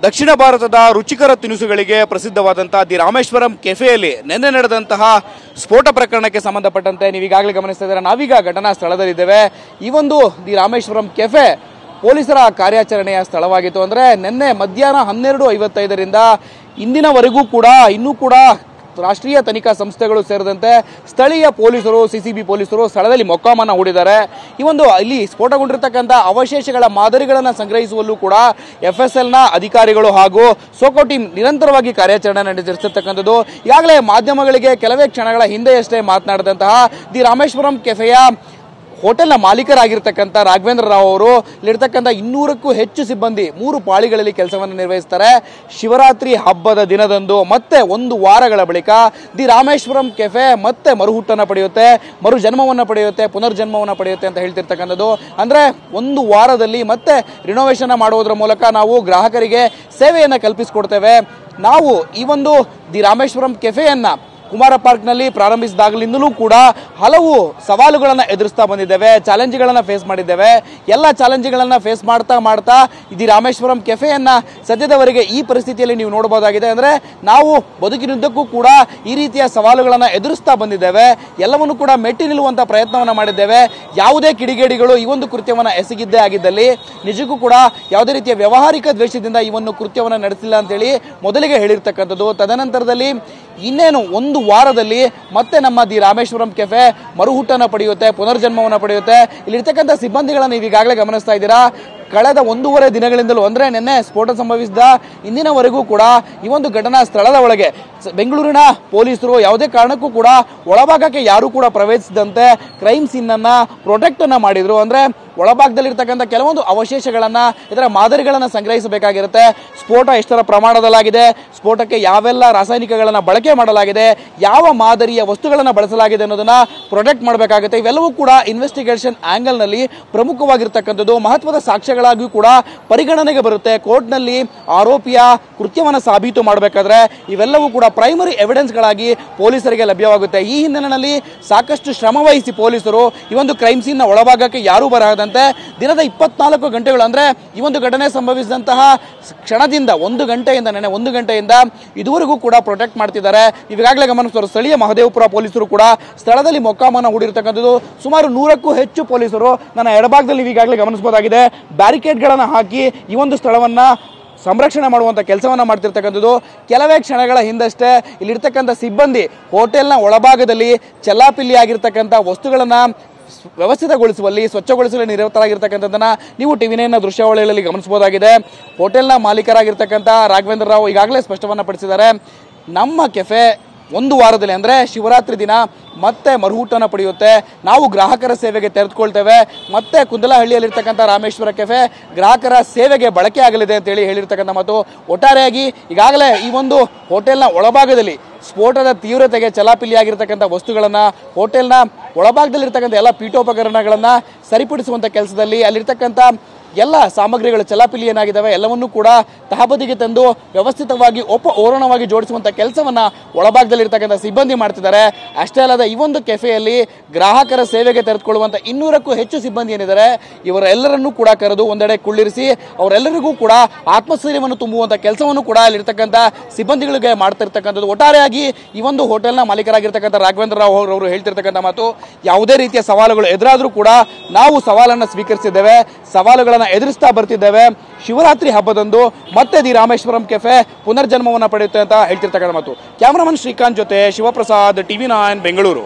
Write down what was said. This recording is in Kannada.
ದಕ್ಷಿಣ ಭಾರತದ ರುಚಿಕರ ತಿನಿಸುಗಳಿಗೆ ಪ್ರಸಿದ್ಧವಾದಂತಹ ದಿ ರಾಮೇಶ್ವರಂ ಕೆಫೆಯಲ್ಲಿ ನಿನ್ನೆ ನಡೆದಂತಹ ಸ್ಫೋಟ ಪ್ರಕರಣಕ್ಕೆ ಸಂಬಂಧಪಟ್ಟಂತೆ ನೀವು ಈಗಾಗಲೇ ಗಮನಿಸ್ತಾ ಇದ್ದೀರಾ. ನಾವೀಗ ಘಟನಾ ಸ್ಥಳದಲ್ಲಿದ್ದೇವೆ. ಈ ಒಂದು ದಿ ರಾಮೇಶ್ವರಂ ಕೆಫೆ ಪೊಲೀಸರ ಕಾರ್ಯಾಚರಣೆಯ ಸ್ಥಳವಾಗಿತ್ತು. ಅಂದರೆ ನಿನ್ನೆ ಮಧ್ಯಾಹ್ನ 12:55ರಿಂದ ಇಂದಿನವರೆಗೂ ಕೂಡ ಇನ್ನೂ ಕೂಡ ರಾಷ್ಟ್ರೀಯ ತನಿಖಾ ಸಂಸ್ಥೆಗಳು ಸೇರಿದಂತೆ ಸ್ಥಳೀಯ ಪೊಲೀಸರು, ಸಿಸಿಬಿ ಪೊಲೀಸರು ಸ್ಥಳದಲ್ಲಿ ಮೊಕ್ಕಾಮನ್ನ ಹೂಡಿದ್ದಾರೆ. ಈ ಒಂದು ಇಲ್ಲಿ ಸ್ಫೋಟಗೊಂಡಿರ್ತಕ್ಕಂಥ ಅವಶೇಷಗಳ ಮಾದರಿಗಳನ್ನು ಸಂಗ್ರಹಿಸುವಲ್ಲೂ ಕೂಡ FSLನ ಅಧಿಕಾರಿಗಳು ಹಾಗೂ ಸೋಕೋ ಟೀಮ್ ನಿರಂತರವಾಗಿ ಕಾರ್ಯಾಚರಣೆ ನಡೆಸಿರ್ತಕ್ಕಂಥದ್ದು. ಈಗಾಗಲೇ ಮಾಧ್ಯಮಗಳಿಗೆ ಕೆಲವೇ ಕ್ಷಣಗಳ ಹಿಂದೆಯಷ್ಟೇ ಮಾತನಾಡಿದಂತಹ ದಿ ರಾಮೇಶ್ವರಂ ಕೆಫೆಯ ಹೋಟೆಲ್ನ ಮಾಲೀಕರಾಗಿರ್ತಕ್ಕಂಥ ರಾಘವೇಂದ್ರ ರಾವ್ ಅವರು ಇಲ್ಲಿರ್ತಕ್ಕಂಥ 200ಕ್ಕೂ ಹೆಚ್ಚು ಸಿಬ್ಬಂದಿ 3 ಪಾಳಿಗಳಲ್ಲಿ ಕೆಲಸವನ್ನು ನಿರ್ವಹಿಸ್ತಾರೆ. ಶಿವರಾತ್ರಿ ಹಬ್ಬದ ದಿನದಂದು ಮತ್ತೆ 1 ವಾರಗಳ ಬಳಿಕ ದಿ ರಾಮೇಶ್ವರಂ ಕೆಫೆ ಮತ್ತೆ ಮರುಹುಟ್ಟನ್ನು ಪಡೆಯುತ್ತೆ, ಮರು ಜನ್ಮವನ್ನು ಪಡೆಯುತ್ತೆ, ಪುನರ್ಜನ್ಮವನ್ನು ಪಡೆಯುತ್ತೆ ಅಂತ ಹೇಳ್ತಿರ್ತಕ್ಕಂಥದ್ದು. ಅಂದರೆ 1 ವಾರದಲ್ಲಿ ಮತ್ತೆ ರಿನೋವೇಷನ್ ಮಾಡುವುದರ ಮೂಲಕ ನಾವು ಗ್ರಾಹಕರಿಗೆ ಸೇವೆಯನ್ನು ಕಲ್ಪಿಸಿಕೊಡ್ತೇವೆ. ನಾವು ಈ ಒಂದು ದಿ ರಾಮೇಶ್ವರಂ ಕೆಫೆಯನ್ನು ಕುಮಾರ ಪಾರ್ಕ್ನಲ್ಲಿ ಪ್ರಾರಂಭಿಸಿದಾಗಲಿಂದಲೂ ಕೂಡ ಹಲವು ಸವಾಲುಗಳನ್ನು ಎದುರಿಸ್ತಾ ಬಂದಿದ್ದೇವೆ, ಚಾಲೆಂಜ್ಗಳನ್ನು ಫೇಸ್ ಮಾಡಿದ್ದೇವೆ. ಎಲ್ಲ ಚಾಲೆಂಜ್ಗಳನ್ನು ಫೇಸ್ ಮಾಡ್ತಾ ದಿ ರಾಮೇಶ್ವರಂ ಕೆಫೆಯನ್ನು ಸದ್ಯದವರೆಗೆ ಈ ಪರಿಸ್ಥಿತಿಯಲ್ಲಿ ನೀವು ನೋಡಬಹುದಾಗಿದೆ. ಅಂದರೆ ನಾವು ಬದುಕಿನುದ್ದಕ್ಕೂ ಕೂಡ ಈ ರೀತಿಯ ಸವಾಲುಗಳನ್ನು ಎದುರಿಸ್ತಾ ಬಂದಿದ್ದೇವೆ, ಎಲ್ಲವನ್ನು ಕೂಡ ಮೆಟ್ಟಿ ನಿಲ್ಲುವಂಥ ಪ್ರಯತ್ನವನ್ನು ಮಾಡಿದ್ದೇವೆ. ಯಾವುದೇ ಕಿಡಿಗೇಡಿಗಳು ಈ ಒಂದು ಕೃತ್ಯವನ್ನು ಎಸಗಿದ್ದೇ ಆಗಿದ್ದಲ್ಲಿ ನಿಜಕ್ಕೂ ಕೂಡ ಯಾವುದೇ ರೀತಿಯ ವ್ಯಾವಹಾರಿಕ ದ್ವೇಷದಿಂದ ಈ ಒಂದು ಕೃತ್ಯವನ್ನು ನಡೆಸಿಲ್ಲ ಅಂತೇಳಿ ಮೊದಲಿಗೆ ಹೇಳಿರ್ತಕ್ಕಂಥದ್ದು. ತದನಂತರದಲ್ಲಿ ಇನ್ನೇನು 1 ವಾರದಲ್ಲಿ ಮತ್ತೆ ನಮ್ಮ ದಿ ರಾಮೇಶ್ವರಂ ಕೆಫೆ ಮರುಹುಟ್ಟನ್ನು ಪಡೆಯುತ್ತೆ, ಪುನರ್ಜನ್ಮವನ್ನು ಪಡೆಯುತ್ತೆ. ಇಲ್ಲಿರ್ತಕ್ಕಂಥ ಸಿಬ್ಬಂದಿಗಳನ್ನು ನೀವು ಈಗಾಗಲೇ ಗಮನಿಸ್ತಾ ಇದ್ದೀರಾ. ಕಳೆದ 1.5 ದಿನಗಳಿಂದಲೂ ಅಂದರೆ ನಿನ್ನೆ ಸ್ಫೋಟ ಸಂಭವಿಸಿದ ಇಂದಿನವರೆಗೂ ಕೂಡ ಈ ಒಂದು ಘಟನಾ ಸ್ಥಳದ ಒಳಗೆ ಬೆಂಗಳೂರಿನ ಪೊಲೀಸರು ಯಾವುದೇ ಕಾರಣಕ್ಕೂ ಕೂಡ ಒಳಭಾಗಕ್ಕೆ ಯಾರೂ ಕೂಡ ಪ್ರವೇಶಿಸಿದಂತೆ ಕ್ರೈಮ್ ಸೀನ್ ಅನ್ನ ಪ್ರೊಟೆಕ್ಟ್ ಅನ್ನ ಮಾಡಿದ್ರು. ಅಂದ್ರೆ ಒಳಭಾಗದಲ್ಲಿರ್ತಕ್ಕಂಥ ಕೆಲವೊಂದು ಅವಶೇಷಗಳನ್ನ, ಇದರ ಮಾದರಿಗಳನ್ನ ಸಂಗ್ರಹಿಸಬೇಕಾಗಿರುತ್ತೆ. ಸ್ಫೋಟ ಎಷ್ಟರ ಪ್ರಮಾಣದಲ್ಲಾಗಿದೆ, ಸ್ಫೋಟಕ್ಕೆ ಯಾವೆಲ್ಲ ರಾಸಾಯನಿಕಗಳನ್ನ ಬಳಕೆ ಮಾಡಲಾಗಿದೆ, ಯಾವ ಮಾದರಿಯ ವಸ್ತುಗಳನ್ನ ಬಳಸಲಾಗಿದೆ ಅನ್ನೋದನ್ನ ಪ್ರೊಟೆಕ್ಟ್ ಮಾಡಬೇಕಾಗುತ್ತೆ. ಇವೆಲ್ಲವೂ ಕೂಡ ಇನ್ವೆಸ್ಟಿಗೇಷನ್ ಆಂಗಲ್ ನಲ್ಲಿ ಪ್ರಮುಖವಾಗಿರ್ತಕ್ಕಂಥದ್ದು, ಮಹತ್ವದ ಸಾಕ್ಷ್ಯಗಳಾಗಿಯೂ ಕೂಡ ಪರಿಗಣನೆಗೆ ಬರುತ್ತೆ. ಕೋರ್ಟ್ನಲ್ಲಿ ಆರೋಪಿಯ ಕೃತ್ಯವನ್ನು ಸಾಬೀತು ಮಾಡಬೇಕಾದ್ರೆ ಇವೆಲ್ಲವೂ ಕೂಡ ಪ್ರೈಮರಿ ಎವಿಡೆನ್ಸ್ ಗಳಾಗಿ ಪೊಲೀಸರಿಗೆ ಲಭ್ಯವಾಗುತ್ತೆ. ಈ ಹಿನ್ನೆಲೆಯಲ್ಲಿ ಸಾಕಷ್ಟು ಶ್ರಮ ವಹಿಸಿ ಪೊಲೀಸರು ಈ ಒಂದು ಕ್ರೈಮ್ ಸೀನ್ ನ ಒಳಭಾಗಕ್ಕೆ ಯಾರೂ ಬರದಂತೆ ದಿನದ 24 ಗಂಟೆಗಳು ಅಂದ್ರೆ ಈ ಒಂದು ಘಟನೆ ಸಂಭವಿಸಿದಂತಹ ಕ್ಷಣದಿಂದ 1 ಗಂಟೆಯಿಂದ ಇದುವರೆಗೂ ಕೂಡ ಪ್ರೊಟೆಕ್ಟ್ ಮಾಡ್ತಿದ್ದಾರೆ. ಈಗಾಗಲೇ ಗಮನಿಸಿದರು ಸ್ಥಳೀಯ ಮಹದೇವಪುರ ಪೊಲೀಸರು ಕೂಡ ಸ್ಥಳದಲ್ಲಿ ಮೊಕ್ಕಾಮನ ಹೂಡಿರ್ತಕ್ಕಂಥದ್ದು. ಸುಮಾರು 100ಕ್ಕೂ ಹೆಚ್ಚು ಪೊಲೀಸರು ನನ್ನ ಎಡಭಾಗದಲ್ಲಿ ಈಗಾಗಲೇ ಗಮನಿಸಬಹುದಾಗಿದೆ ಬ್ಯಾರಿಕೇಡ್ಗಳನ್ನು ಹಾಕಿ ಈ ಒಂದು ಸ್ಥಳವನ್ನ ಸಂರಕ್ಷಣೆ ಮಾಡುವಂಥ ಕೆಲಸವನ್ನು ಮಾಡ್ತಿರ್ತಕ್ಕಂಥದ್ದು. ಕೆಲವೇ ಕ್ಷಣಗಳ ಹಿಂದಷ್ಟೇ ಇಲ್ಲಿರ್ತಕ್ಕಂಥ ಸಿಬ್ಬಂದಿ ಹೋಟೆಲ್ನ ಒಳಭಾಗದಲ್ಲಿ ಚೆಲ್ಲಾಪಿಲ್ಲಿ ಆಗಿರ್ತಕ್ಕಂಥ ವಸ್ತುಗಳನ್ನು ವ್ಯವಸ್ಥಿತಗೊಳಿಸುವಲ್ಲಿ, ಸ್ವಚ್ಛಗೊಳಿಸುವಲ್ಲಿ ನಿರತರಾಗಿರ್ತಕ್ಕಂಥದ್ದನ್ನ ನೀವು TV9 ದೃಶ್ಯಾವಳಿಗಳಲ್ಲಿ ಗಮನಿಸಬಹುದಾಗಿದೆ. ಹೋಟೆಲ್ನ ಮಾಲೀಕರಾಗಿರ್ತಕ್ಕಂಥ ರಾಘವೇಂದ್ರ ರಾವ್ ಈಗಾಗಲೇ ಸ್ಪಷ್ಟವನ್ನ ಪಡಿಸಿದ್ದಾರೆ. ನಮ್ಮ ಕೆಫೆ 1 ವಾರದಲ್ಲಿ ಅಂದರೆ ಶಿವರಾತ್ರಿ ದಿನ ಮತ್ತೆ ಮರುಹುಟ್ಟನ್ನು ಪಡೆಯುತ್ತೆ, ನಾವು ಗ್ರಾಹಕರ ಸೇವೆಗೆ ತೆರೆದುಕೊಳ್ತೇವೆ, ಮತ್ತೆ ಕುಂದಲಹಳ್ಳಿಯಲ್ಲಿರ್ತಕ್ಕಂಥ ರಾಮೇಶ್ವರ ಕೆಫೆ ಗ್ರಾಹಕರ ಸೇವೆಗೆ ಬಳಕೆ ಆಗಲಿದೆ ಅಂತೇಳಿ ಹೇಳಿರ್ತಕ್ಕಂಥ ಮಾತು. ಒಟ್ಟಾರೆಯಾಗಿ ಈಗಾಗಲೇ ಈ ಒಂದು ಹೋಟೆಲ್ನ ಒಳಭಾಗದಲ್ಲಿ ಸ್ಫೋಟದ ತೀವ್ರತೆಗೆ ಚಲಾಪಿಲಿ ಆಗಿರ್ತಕ್ಕಂಥ ವಸ್ತುಗಳನ್ನು, ಹೋಟೆಲ್ನ ಒಳಭಾಗದಲ್ಲಿರ್ತಕ್ಕಂಥ ಎಲ್ಲ ಪೀಠೋಪಕರಣಗಳನ್ನು ಸರಿಪಡಿಸುವಂಥ ಕೆಲಸದಲ್ಲಿ ಅಲ್ಲಿರ್ತಕ್ಕಂಥ ಎಲ್ಲ ಸಾಮಗ್ರಿಗಳು ಚಲಾಪಿಲಿ ಏನಾಗಿದ್ದಾವೆ ಎಲ್ಲವನ್ನೂ ಕೂಡ ತಹಬದಿಗೆ ತಂದು ವ್ಯವಸ್ಥಿತವಾಗಿ ಓರಣವಾಗಿ ಜೋಡಿಸುವಂಥ ಕೆಲಸವನ್ನು ಒಳಭಾಗದಲ್ಲಿರ್ತಕ್ಕಂಥ ಸಿಬ್ಬಂದಿ ಮಾಡ್ತಿದ್ದಾರೆ. ಅಷ್ಟೇ ಅಲ್ಲದೆ ಈ ಒಂದು ಕೆಫೆಯಲ್ಲಿ ಗ್ರಾಹಕರ ಸೇವೆಗೆ ತೆರೆದುಕೊಳ್ಳುವಂಥ 200ಕ್ಕೂ ಹೆಚ್ಚು ಸಿಬ್ಬಂದಿ ಏನಿದ್ದಾರೆ ಇವರೆಲ್ಲರನ್ನೂ ಕೂಡ ಕರೆದು ಒಂದೆಡೆ ಕುಳ್ಳಿರಿಸಿ ಅವರೆಲ್ಲರಿಗೂ ಕೂಡ ಆತ್ಮಸ್ಥೈರ್ಯವನ್ನು ತುಂಬುವಂಥ ಕೆಲಸವನ್ನು ಕೂಡ ಅಲ್ಲಿರ್ತಕ್ಕಂಥ ಸಿಬ್ಬಂದಿಗಳಿಗೆ ಮಾಡ್ತಿರ್ತಕ್ಕಂಥದ್ದು. ಒಟ್ಟಾರೆಯಾಗಿ ಈ ಒಂದು ಹೋಟೆಲ್ನ ಮಾಲೀಕರಾಗಿರ್ತಕ್ಕಂಥ ರಾಘವೇಂದ್ರ ರಾವ್ ಅವರು ಹೇಳ್ತಿರ್ತಕ್ಕಂಥ ಮಾತು, ಯಾವುದೇ ರೀತಿಯ ಸವಾಲುಗಳು ಎದುರಾದರೂ ಕೂಡ ನಾವು ಸವಾಲನ್ನು ಸ್ವೀಕರಿಸಿದ್ದೇವೆ, ಸವಾಲುಗಳನ್ನು ಎದುರಿಸ್ತಾ ಬರ್ತಿದ್ದೇವೆ. ಶಿವರಾತ್ರಿ ಹಬ್ಬದಂದು ಮತ್ತೆ ದಿ ರಾಮೇಶ್ವರಂ ಕೆಫೆ ಪುನರ್ಜನ್ಮವನ್ನು ಪಡೆಯುತ್ತೆ ಅಂತ ಹೇಳ್ತಿರ್ತಕ್ಕಂಥ ಮಾತು. ಕ್ಯಾಮರಾಮನ್ ಶ್ರೀಕಾಂತ್ ಜೊತೆ ಶಿವಪ್ರಸಾದ್, TV9 ಬೆಂಗಳೂರು.